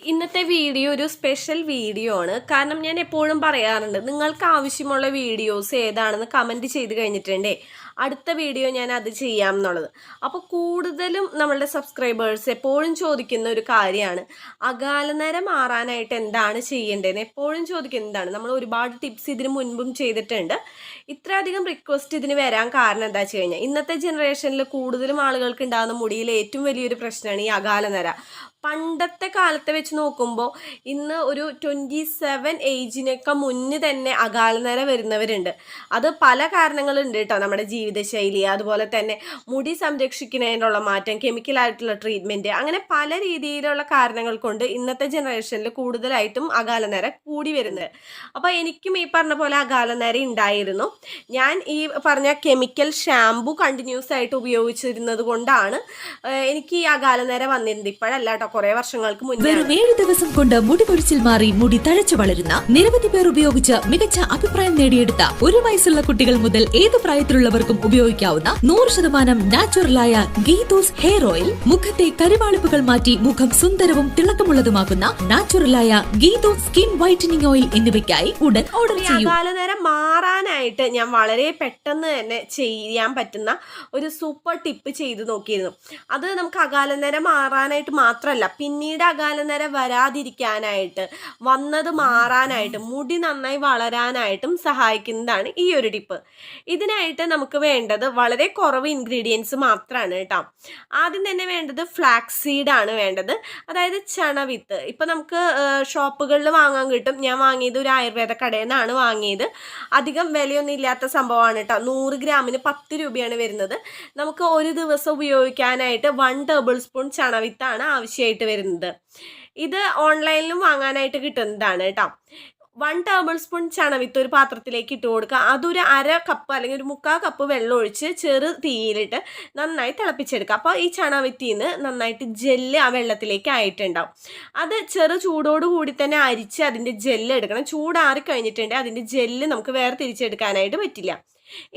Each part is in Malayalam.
ഇന്നത്തെ വീഡിയോ ഒരു സ്പെഷ്യൽ വീഡിയോ ആണ്. കാരണം ഞാൻ എപ്പോഴും പറയാറുണ്ട്, നിങ്ങൾക്ക് ആവശ്യമുള്ള വീഡിയോസ് ഏതാണെന്ന് കമൻറ്റ് ചെയ്ത് കഴിഞ്ഞിട്ടുണ്ടേ അടുത്ത വീഡിയോ ഞാൻ അത് ചെയ്യാം എന്നുള്ളത്. അപ്പോൾ കൂടുതലും നമ്മളുടെ സബ്സ്ക്രൈബേഴ്സ് എപ്പോഴും ചോദിക്കുന്ന ഒരു കാര്യമാണ്, അകാലനര മാറാനായിട്ട് എന്താണ് ചെയ്യേണ്ടതെന്ന് എപ്പോഴും ചോദിക്കുന്നതാണ്. നമ്മൾ ഒരുപാട് ടിപ്സ് ഇതിന് മുൻപും ചെയ്തിട്ടുണ്ട്. ഇത്രയധികം റിക്വസ്റ്റ് ഇതിന് വരാൻ കാരണം എന്താ വെച്ച് കഴിഞ്ഞാൽ, ഇന്നത്തെ ജനറേഷനിൽ കൂടുതലും ആളുകൾക്ക് ഉണ്ടാകുന്ന മുടിയിൽ ഏറ്റവും വലിയൊരു പ്രശ്നമാണ് ഈ അകാലനര. പണ്ടത്തെ കാലത്തെ വെച്ച് നോക്കുമ്പോൾ ഇന്ന് ഒരു 27 ഏജിനൊക്കെ മുന്നേ തന്നെ അകാലനര വരുന്നവരുണ്ട്. അത് പല കാരണങ്ങളുണ്ട് കേട്ടോ. നമ്മുടെ ജീവിതശൈലി, അതുപോലെ തന്നെ മുടി സംരക്ഷിക്കുന്നതിനുള്ള മാറ്റം, കെമിക്കലായിട്ടുള്ള ട്രീറ്റ്മെൻറ്റ്, അങ്ങനെ പല രീതിയിലുള്ള കാരണങ്ങൾ കൊണ്ട് ഇന്നത്തെ ജനറേഷനിൽ കൂടുതലായിട്ടും അകാലനര കൂടി വരുന്നത്. അപ്പോൾ എനിക്കും ഈ പറഞ്ഞ പോലെ അകാലനര ഉണ്ടായിരുന്നു. ഞാൻ ഈ പറഞ്ഞ കെമിക്കൽ ഷാമ്പു കണ്ടിന്യൂസ് ആയിട്ട് ഉപയോഗിച്ചിരുന്നത് കൊണ്ടാണ് എനിക്ക് ഈ അകാലനര വന്നിരുന്നത്. ഇപ്പോഴല്ല കേട്ടോ, കുറെ വർഷങ്ങൾക്ക് മുന്നേ. വെറും 7 ദിവസം കൊണ്ട് മുടി കൊഴിച്ചിൽ മാറി മുടി തഴച്ചു വളരുന്ന നിരവധി പേർ ഉപയോഗിച്ച് മികച്ച അഭിപ്രായം നേടിയെടുത്ത 1 വയസ്സുള്ള കുട്ടികൾ മുതൽ ഏത് പ്രായത്തിലുള്ളവർക്കും ഉപയോഗിക്കാവുന്ന 100% നാച്ചുറലായ ഗീതൂസ് ഹെയർ ഓയിൽ, മുഖത്തെ കരിവാളിപ്പുകൾ മാറ്റി മുഖം സുന്ദരവും തിളക്കമുള്ളതുമാക്കുന്ന നാച്ചുറലായ ഗീതൂസ് സ്കിൻ വൈറ്റനിങ് ഓയിൽ എന്നിവയ്ക്കായി ഉടൻ ഓർഡർ ചെയ്യൂ. അകാലനര മാറാനായിട്ട് ഞാൻ വളരെ പെട്ടെന്ന് തന്നെ ചെയ്യാൻ പറ്റുന്ന ഒരു സൂപ്പർ ടിപ്പ് ചെയ്ത് നോക്കിയിരുന്നു. അത് നമുക്ക് അകാലനര മാറാനായിട്ട് മാത്രമല്ല, പിന്നീട് അകാലനര വരാതിരിക്കാനായിട്ട്, വന്നത് മാറാനായിട്ട്, മുടി നന്നായി വളരാനായിട്ടും സഹായിക്കുന്നതാണ് ഈ ഒരു ടിപ്പ്. ഇതിനായിട്ട് നമുക്ക് വേണ്ടത് വളരെ കുറവ് ഇൻഗ്രീഡിയൻസ് മാത്രമാണ് കേട്ടോ. ആദ്യം തന്നെ വേണ്ടത് ഫ്ലാക്സ് സീഡാണ് വേണ്ടത്, അതായത് ചണവിത്ത്. ഇപ്പം നമുക്ക് ഷോപ്പുകളിൽ വാങ്ങാൻ കിട്ടും. ഞാൻ വാങ്ങിയത് ഒരു ആയുർവേദ കടയിൽ നിന്നാണ് വാങ്ങിയത്. അധികം വിലയൊന്നും ഇല്ലാത്ത സംഭവമാണ് കേട്ടോ. 100 ഗ്രാമിന് 10 രൂപയാണ് വരുന്നത്. നമുക്ക് ഒരു ദിവസം ഉപയോഗിക്കാനായിട്ട് 1 ടേബിൾ സ്പൂൺ ചണവിത്താണ് ആവശ്യമായിട്ട് വരുന്നത്. ഇത് ഓൺലൈനിലും വാങ്ങാനായിട്ട് കിട്ടുന്നതാണ് കേട്ടോ. 1 ടേബിൾ സ്പൂൺ ചണവിത്ത് ഒരു പാത്രത്തിലേക്ക് ഇട്ട് കൊടുക്കുക. അതൊരു 1/2 കപ്പ് അല്ലെങ്കിൽ ഒരു 3/4 കപ്പ് വെള്ളം ഒഴിച്ച് ചെറു തീയിലിട്ട് നന്നായി തിളപ്പിച്ചെടുക്കുക. അപ്പോൾ ഈ ചണവിത്തിൽ നിന്ന് നന്നായിട്ട് ജെല്ല് ആ വെള്ളത്തിലേക്ക് ആയിട്ടുണ്ടാവും. അത് ചെറു ചൂടോടുകൂടി തന്നെ അരിച്ച് അതിൻ്റെ ജെല്ല് എടുക്കണം. ചൂടാറി കഴിഞ്ഞിട്ടുണ്ടെങ്കിൽ അതിൻ്റെ ജെല്ല് നമുക്ക് വേറെ തിരിച്ചെടുക്കാനായിട്ട് പറ്റില്ല.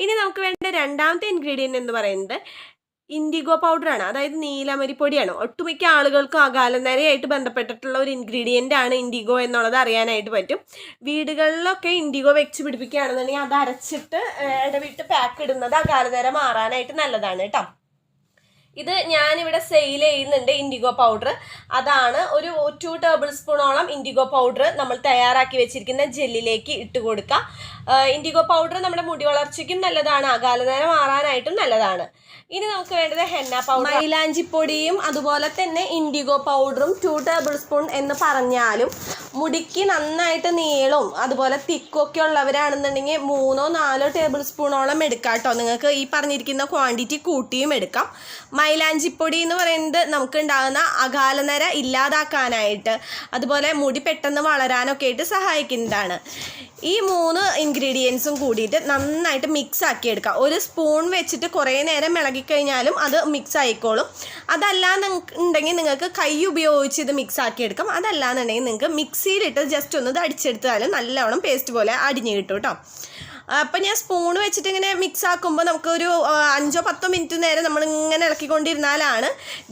ഇനി നമുക്ക് വേണ്ട രണ്ടാമത്തെ ഇൻഗ്രീഡിയൻ്റ് എന്ന് പറയുന്നത് ഇൻഡിഗോ പൗഡറാണ്, അതായത് നീലമരിപ്പൊടിയാണ്. ഒട്ടുമിക്ക ആളുകൾക്കും അകാലനരയായിട്ട് ബന്ധപ്പെട്ടിട്ടുള്ള ഒരു ഇൻഗ്രീഡിയൻ്റ് ആണ് ഇൻഡിഗോ എന്നുള്ളത് അറിയാനായിട്ട് പറ്റും. വീടുകളിലൊക്കെ ഇൻഡിഗോ വെച്ച് പിടിപ്പിക്കുകയാണെന്നുണ്ടെങ്കിൽ അത് അരച്ചിട്ട് ഇടവിട്ട് പാക്ക് ഇടുന്നത് അകാലനര മാറാനായിട്ട് നല്ലതാണ് കേട്ടോ. ഇത് ഞാനിവിടെ സെയിൽ ചെയ്യുന്നുണ്ട് ഇൻഡിഗോ പൗഡർ. അതാണ് ഒരു 2 ടേബിൾ സ്പൂണോളം ഇൻഡിഗോ പൗഡർ നമ്മൾ തയ്യാറാക്കി വെച്ചിരിക്കുന്ന ജെല്ലിലേക്ക് ഇട്ട് കൊടുക്കുക. ഇൻഡിഗോ പൗഡർ നമ്മുടെ മുടി വളർച്ചയ്ക്കും നല്ലതാണ്, അകാലനര മാറാനായിട്ടും നല്ലതാണ്. ഇനി നമുക്ക് വേണ്ടത് ഹെന്ന പൗഡർ, മൈലാഞ്ചിപ്പൊടിയും അതുപോലെ തന്നെ ഇൻഡിഗോ പൗഡറും 2 ടേബിൾ സ്പൂൺ എന്ന് പറഞ്ഞാലും മുടിക്ക് നന്നായിട്ട് നീളവും അതുപോലെ തിക്കൊക്കെ ഉള്ളവരാണെന്നുണ്ടെങ്കിൽ 3-4 ടേബിൾ സ്പൂണോളം എടുക്കാം കേട്ടോ. നിങ്ങൾക്ക് ഈ പറഞ്ഞിരിക്കുന്ന ക്വാണ്ടിറ്റി കൂട്ടിയും എടുക്കാം. മൈലാഞ്ചിപ്പൊടി എന്ന് പറയുന്നത് നമുക്ക് ഉണ്ടാകുന്ന അകാലനര ഇല്ലാതാക്കാനായിട്ട്, അതുപോലെ മുടി പെട്ടെന്ന് വളരാനൊക്കെ ആയിട്ട് സഹായിക്കുന്നതാണ്. ഈ 3 ഇൻഗ്രീഡിയൻസും കൂടിയിട്ട് നന്നായിട്ട് മിക്സ് ആക്കി എടുക്കാം. ഒരു സ്പൂൺ വെച്ചിട്ട് കുറേ നേരം ഇളകിക്കഴിഞ്ഞാലും അത് മിക്സ് ആയിക്കോളും. അതല്ലാന്നുണ്ടെങ്കിൽ നിങ്ങൾക്ക് കൈ ഉപയോഗിച്ച് ഇത് മിക്സ് ആക്കി എടുക്കാം. അതല്ലാന്നുണ്ടെങ്കിൽ നിങ്ങൾക്ക് മിക്സിയിലിട്ട് ജസ്റ്റ് ഒന്ന് അടിച്ചെടുത്താലും നല്ലവണ്ണം പേസ്റ്റ് പോലെ അടിഞ്ഞ് കിട്ടും കേട്ടോ. അപ്പം ഞാൻ സ്പൂൺ വെച്ചിട്ട് ഇങ്ങനെ മിക്സ് ആക്കുമ്പോൾ നമുക്കൊരു 5-10 മിനിറ്റ് നേരം നമ്മളിങ്ങനെ ഇളക്കിക്കൊണ്ടിരുന്നാലാണ്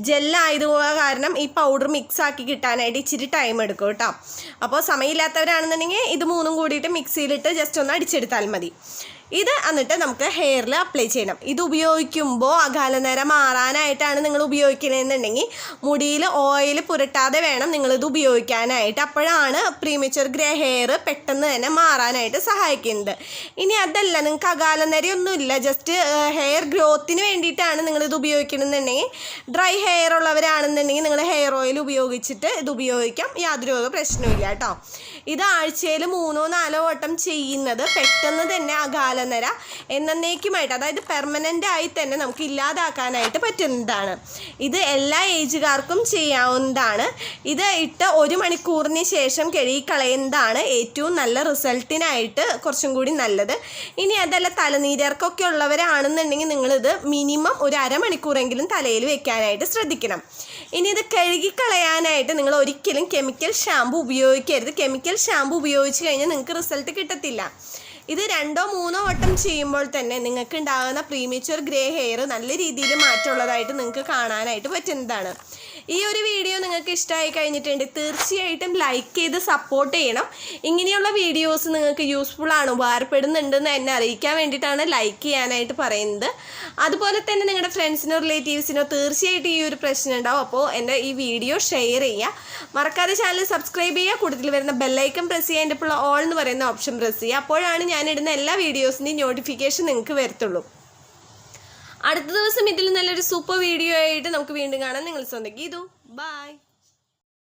ജെല്ലായത് കാരണം ഈ പൗഡർ മിക്സ് ആക്കി കിട്ടാനായിട്ട് ഇച്ചിരി ടൈം എടുക്കും കേട്ടോ. അപ്പോൾ സമയമില്ലാത്തവരാണെന്നുണ്ടെങ്കിൽ ഇത് 3ഉം കൂടിയിട്ട് മിക്സിയിലിട്ട് ജസ്റ്റ് ഒന്ന് അടിച്ചെടുത്താൽ മതി. ഇത് എന്നിട്ട് നമുക്ക് ഹെയറിൽ അപ്ലൈ ചെയ്യണം. ഇത് ഉപയോഗിക്കുമ്പോൾ അകാലനര മാറാനായിട്ടാണ് നിങ്ങൾ ഉപയോഗിക്കണമെന്നുണ്ടെങ്കിൽ മുടിയിൽ ഓയിൽ പുരട്ടാതെ വേണം നിങ്ങളിത് ഉപയോഗിക്കാനായിട്ട്. അപ്പോഴാണ് പ്രീമച്വർ ഗ്രേ ഹെയർ പെട്ടെന്ന് തന്നെ മാറാനായിട്ട് സഹായിക്കുന്നത്. ഇനി അതല്ല, നിങ്ങൾക്ക് അകാലനരയൊന്നുമില്ല, ജസ്റ്റ് ഹെയർ ഗ്രോത്തിന് വേണ്ടിയിട്ടാണ് നിങ്ങളിത് ഉപയോഗിക്കണമെന്നുണ്ടെങ്കിൽ, ഡ്രൈ ഹെയർ ഉള്ളവരാണെന്നുണ്ടെങ്കിൽ നിങ്ങൾ ഹെയർ ഓയിൽ ഉപയോഗിച്ചിട്ട് ഇത് ഉപയോഗിക്കാം. യാതൊരു പ്രശ്നമില്ല കേട്ടോ. ഇത് ആഴ്ചയിൽ 3-4 വട്ടം ചെയ്യുന്നത് പെട്ടെന്ന് തന്നെ അകാലനര എന്നേക്കുമായിട്ട്, അതായത് പെർമനൻ്റ് ആയി തന്നെ നമുക്ക് ഇല്ലാതാക്കാനായിട്ട് പറ്റുന്നതാണ്. ഇത് എല്ലാ ഏജുകാർക്കും ചെയ്യാവുന്നതാണ്. ഇത് ഇട്ട് 1 മണിക്കൂറിന് ശേഷം കഴുകിക്കളയുന്നതാണ് ഏറ്റവും നല്ല റിസൾട്ടിനായിട്ട് കുറച്ചും കൂടി നല്ലത്. ഇനി അതല്ല, തലനീരർക്കൊക്കെ ഉള്ളവരാണെന്നുണ്ടെങ്കിൽ നിങ്ങളിത് മിനിമം ഒരു 1/2 മണിക്കൂറെങ്കിലും തലയിൽ വെക്കാനായിട്ട് ശ്രദ്ധിക്കണം. ഇനി ഇത് കഴുകിക്കളയാനായിട്ട് നിങ്ങൾ ഒരിക്കലും കെമിക്കൽ ഷാമ്പു ഉപയോഗിക്കരുത്. കെമിക്കൽ ഷാമ്പു ഉപയോഗിച്ച് കഴിഞ്ഞാൽ നിങ്ങൾക്ക് റിസൾട്ട് കിട്ടത്തില്ല. ഇത് 2-3 വട്ടം ചെയ്യുമ്പോൾ തന്നെ നിങ്ങൾക്ക് ഉണ്ടാകുന്ന പ്രീമച്വർ ഗ്രേ ഹെയർ നല്ല രീതിയിൽ മാറ്റമുള്ളതായിട്ട് നിങ്ങൾക്ക് കാണാനായിട്ട് പറ്റുന്നതാണ്. ഈ ഒരു വീഡിയോ നിങ്ങൾക്ക് ഇഷ്ടമായി കഴിഞ്ഞിട്ടുണ്ട് തീർച്ചയായിട്ടും ലൈക്ക് ചെയ്ത് സപ്പോർട്ട് ചെയ്യണം. ഇങ്ങനെയുള്ള വീഡിയോസ് നിങ്ങൾക്ക് യൂസ്ഫുൾ ആണ്, ഉപകാരപ്പെടുന്നുണ്ടെന്ന് എന്നെ അറിയിക്കാൻ വേണ്ടിയിട്ടാണ് ലൈക്ക് ചെയ്യാനായിട്ട് പറയുന്നത്. അതുപോലെ തന്നെ നിങ്ങളുടെ ഫ്രണ്ട്സിനോ റിലേറ്റീവ്സിനോ തീർച്ചയായിട്ടും ഈ ഒരു പ്രശ്നം ഉണ്ടാവും. അപ്പോൾ എൻ്റെ ഈ വീഡിയോ ഷെയർ ചെയ്യുക, മറക്കാതെ ചാനൽ സബ്സ്ക്രൈബ് ചെയ്യുക, കൂടുതൽ വരുന്ന ബെല്ലൈക്കൺ പ്രസ് ചെയ്യുക, എൻ്റെ ഇപ്പോൾ ഓൾ എന്ന് പറയുന്ന ഓപ്ഷൻ പ്രസ് ചെയ്യുക. അപ്പോഴാണ് ഞാനിടുന്ന എല്ലാ വീഡിയോസിൻ്റെയും നോട്ടിഫിക്കേഷൻ നിങ്ങൾക്ക് വരത്തുള്ളൂ. അടുത്ത ദിവസം ഇതിൽ നല്ലൊരു സൂപ്പർ വീഡിയോ ആയിട്ട് നമുക്ക് വീണ്ടും കാണാം. നിങ്ങൾ സ്വന്തം ഗീതു. ബൈ.